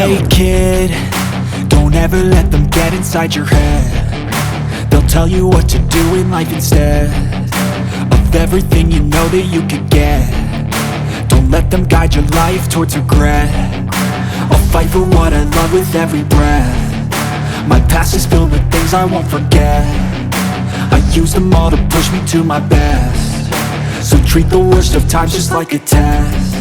Hey kid, don't ever let them get inside your head. They'll tell you what to do in life instead of everything you know that you could get. Don't let them guide your life towards regret. I'll fight for what I love with every breath. My past is filled with things I won't forget. I use them all to push me to my best. So treat the worst of times just like a test.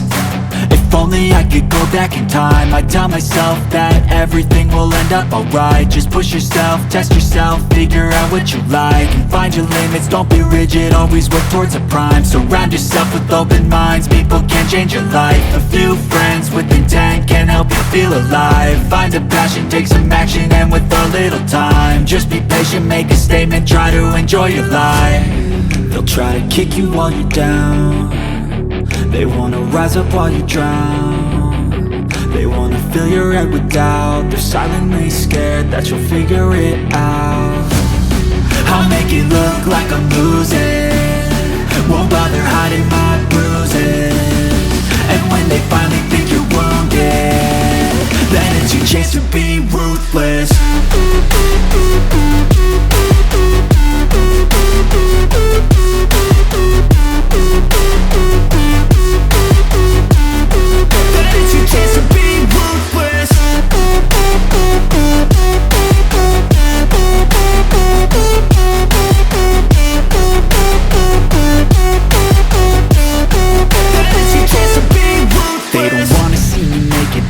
If only I could go back in time, I'd tell myself that everything will end up alright. Just push yourself, test yourself, figure out what you like, and find your limits, don't be rigid, always work towards a prime. Surround yourself with open minds, people can change your life. A few friends with intent can help you feel alive. Find a passion, take some action, and with a little time, just be patient, make a statement, try to enjoy your life. They'll try to kick you while you're down. They wanna rise up while you drown. They wanna fill your head with doubt. They're silently scared that you'll figure it out. I'll make it look like I'm losing, won't bother hiding my bruises. And when they finally think you're wounded, then it's your chance to be ruthless.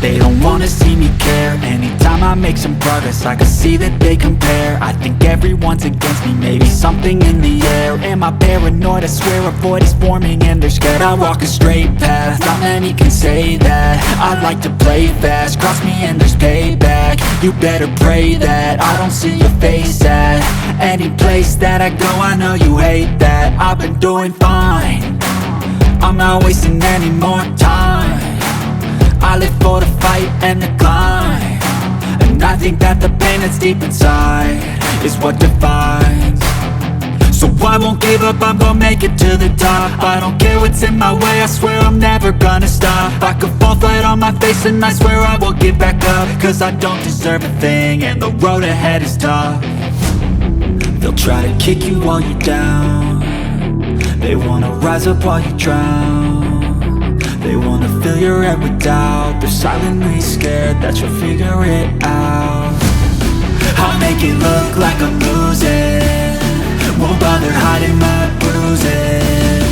They don't wanna see me care. Anytime I make some progress, I can see that they compare. I think everyone's against me, maybe something in the air. Am I paranoid? I swear a void is forming and they're scared I walk a straight path. Not many can say that. I like to play fast, cross me and there's payback. You better pray that I don't see your face at any place that I go. I know you hate that. I've been doing fine, I'm not wasting any more time. I live for the fight and the climb, and I think that the pain that's deep inside is what defines. So I won't give up, I'm gonna make it to the top. I don't care what's in my way, I swear I'm never gonna stop. I could fall flat on my face and I swear I will get back up, cause I don't deserve a thing and the road ahead is tough. They'll try to kick you while you're down. They wanna rise up while you drown. They wanna fill your head with doubt. They're silently scared that you'll figure it out. I'll make it look like I'm losing, won't bother hiding my bruises.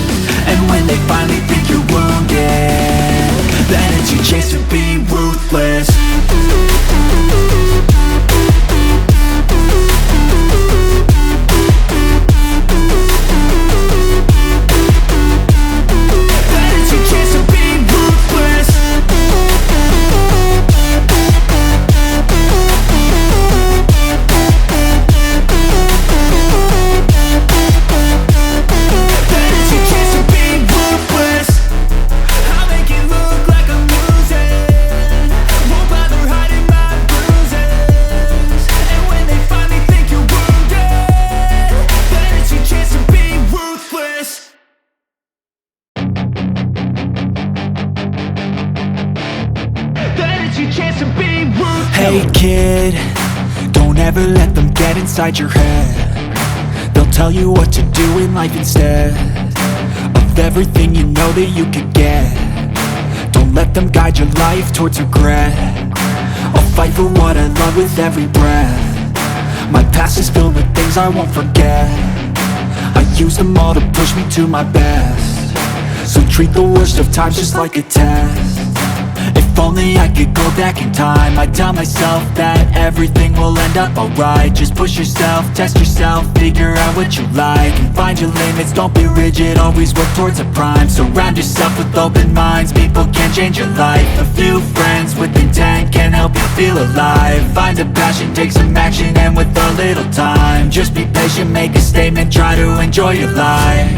And when they finally think you're wounded, then it's your chance to be ruthless. Hey kid, don't ever let them get inside your head. They'll tell you what to do in life instead of everything you know that you could get. Don't let them guide your life towards regret. I'll fight for what I love with every breath. My past is filled with things I won't forget. I use them all to push me to my best. So treat the worst of times just like a test. If only I could go back in time, I'd tell myself that everything will end up alright. Just push yourself, test yourself, figure out what you like, and find your limits, don't be rigid, always work towards a prime. Surround yourself with open minds, people can change your life. A few friends with intent can help you feel alive. Find a passion, take some action, and with a little time, just be patient, make a statement, try to enjoy your life.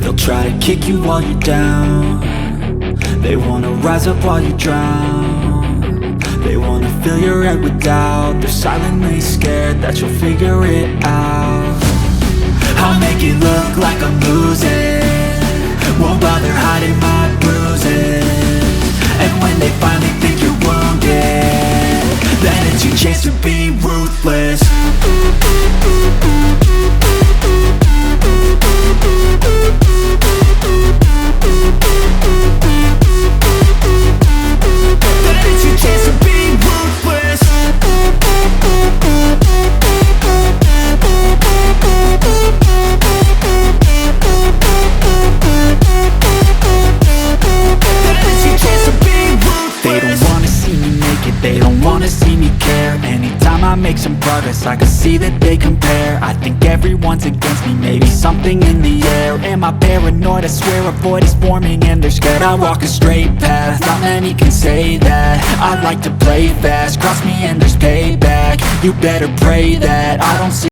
They'll try to kick you while you're down. They wanna rise up while you drown. They wanna fill your head with doubt. They're silently scared that you'll figure it out. I'll make it look like I'm losing, won't bother hiding my bruises. And when they finally think you're wounded, it's your chance to be ruthless. It's your chance to be ruthless. They don't wanna see me make it, they don't wanna see me care. Anytime I make some progress, I can see that they compare. I think everyone's against me, maybe something in the air. Am I paranoid? I swear a void is forming and they're scared. I walk a straight path, not many can say that. I like to play fast, cross me and there's payback. You better pray that I don't see